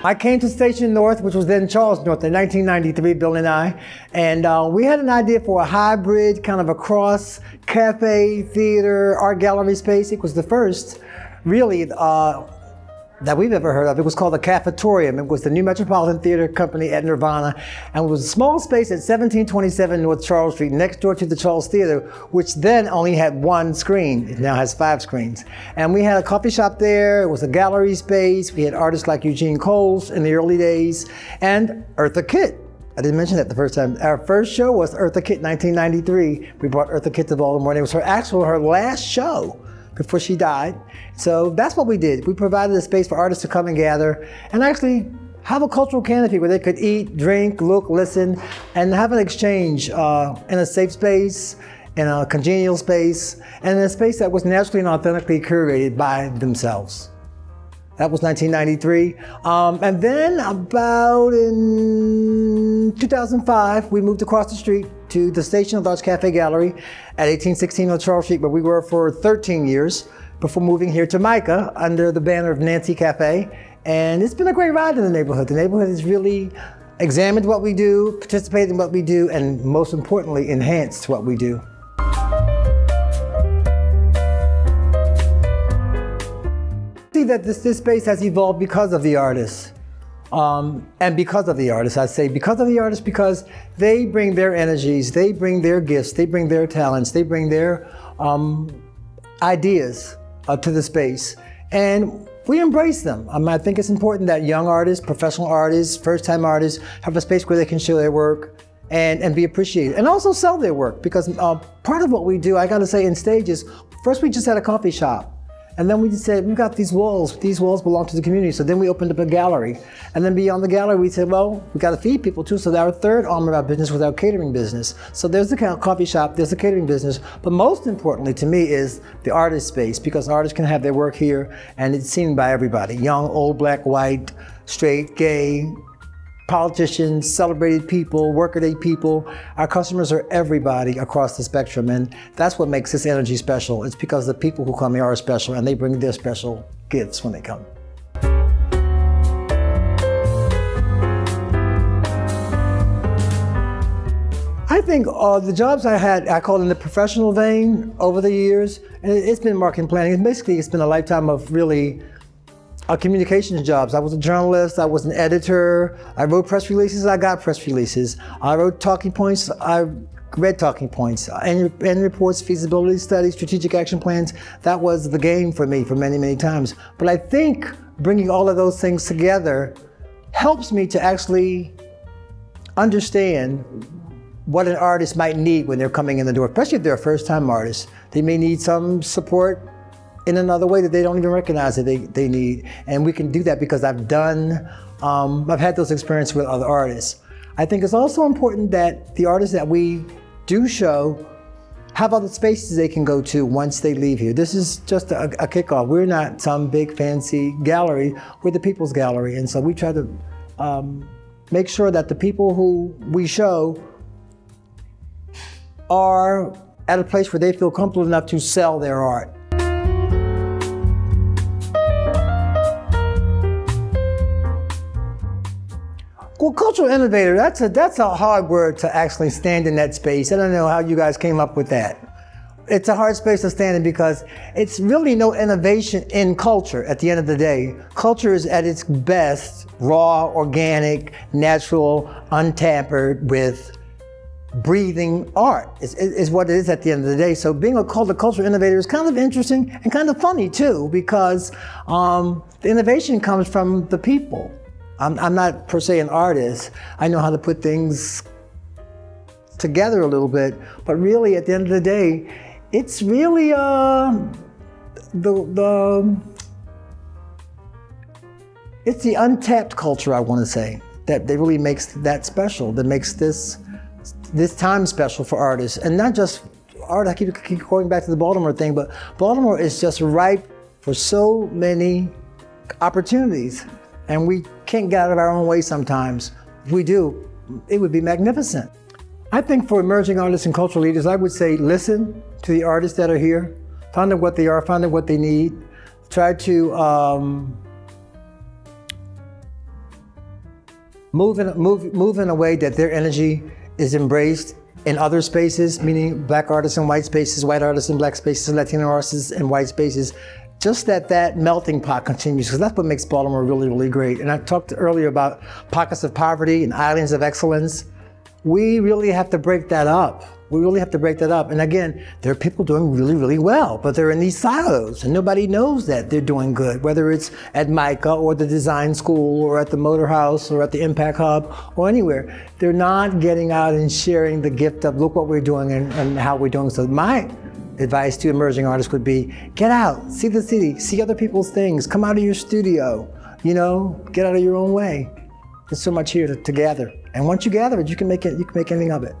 I came to Station North, which was then Charles North, in 1993, Bill and I, and we had an idea for a hybrid, kind of a cross cafe, theater, art gallery space. It was the first, really, that we've ever heard of. It was called the Cafetorium. It was the New Metropolitan Theater Company at Nirvana, and it was a small space at 1727 North Charles Street, next door to the Charles Theater, which then only had one screen. It now has 5 screens. And we had a coffee shop there. It was a gallery space. We had artists like Eugene Coles in the early days, and Eartha Kitt. I didn't mention that the first time. Our first show was Eartha Kitt, 1993. We brought Eartha Kitt to Baltimore, and it was her last show before she died. So that's what we did. We provided a space for artists to come and gather and actually have a cultural canopy where they could eat, drink, look, listen, and have an exchange in a safe space, in a congenial space, and in a space that was naturally and authentically curated by themselves. That was 1993. And then about in 2005, we moved across the street to the Station of the Arts Cafe Gallery at 1816 North Charles Street, where we were for 13 years before moving here to Micah under the banner of Nancy Cafe. And it's been a great ride in the neighborhood. The neighborhood has really examined what we do, participated in what we do, and most importantly, enhanced what we do. That this space has evolved because of the artists. And because of the artists, I say because of the artists, because they bring their energies, they bring their gifts, they bring their talents, they bring their ideas to the space. And we embrace them. I think it's important that young artists, professional artists, first-time artists have a space where they can show their work and be appreciated. And also sell their work, because part of what we do, I gotta say, in stages, first we just had a coffee shop. And then we just said, we've got these walls belong to the community. So then we opened up a gallery. And then beyond the gallery, we said, well, we got to feed people too. So our third arm of our business was our catering business. So there's the coffee shop, there's the catering business. But most importantly to me is the artist space, because artists can have their work here and it's seen by everybody. Young, old, black, white, straight, gay, politicians, celebrated people, workaday people. Our customers are everybody across the spectrum, and that's what makes this energy special. It's because the people who come here are special, and they bring their special gifts when they come. I think the jobs I had, I call in the professional vein over the years, and it's been marketing planning. Basically, it's been a lifetime of really communications jobs. I was a journalist, I was an editor, I wrote press releases, I got press releases. I wrote talking points, I read talking points, and reports, feasibility studies, strategic action plans. That was the game for me for many, many times. But I think bringing all of those things together helps me to actually understand what an artist might need when they're coming in the door, especially if they're a first-time artist. They may need some support in another way that they don't even recognize that they need. And we can do that because I've had those experiences with other artists. I think it's also important that the artists that we do show have other spaces they can go to once they leave here. This is just a kickoff. We're not some big fancy gallery, we're the people's gallery. And so we try to make sure that the people who we show are at a place where they feel comfortable enough to sell their art. Well, cultural innovator, that's a hard word to actually stand in that space. I don't know how you guys came up with that. It's a hard space to stand in because it's really no innovation in culture at the end of the day. Culture is at its best raw, organic, natural, untampered with breathing art is what it is at the end of the day. So being called a cultural innovator is kind of interesting and kind of funny too, because the innovation comes from the people. I'm not per se an artist. I know how to put things together a little bit, but really at the end of the day, it's really it's the untapped culture, I want to say, that really makes that special, that makes this time special for artists. And not just art, I keep going back to the Baltimore thing, but Baltimore is just ripe for so many opportunities. And we can't get out of our own way sometimes. If we do, it would be magnificent. I think for emerging artists and cultural leaders, I would say listen to the artists that are here, find out what they are, find out what they need, try to move in a way that their energy is embraced in other spaces, meaning black artists in white spaces, white artists in black spaces, Latino artists in white spaces. Just that melting pot continues, because that's what makes Baltimore really, really great. And I talked earlier about pockets of poverty and islands of excellence. We really have to break that up. We really have to break that up. And again, there are people doing really, really well, but they're in these silos and nobody knows that they're doing good, whether it's at MICA or the design school or at the Motor House or at the Impact Hub or anywhere. They're not getting out and sharing the gift of look what we're doing and how we're doing. So my advice to emerging artists would be get out, see the city, see other people's things, come out of your studio, get out of your own way. There's so much here to gather. And once you gather it, you can make anything of it.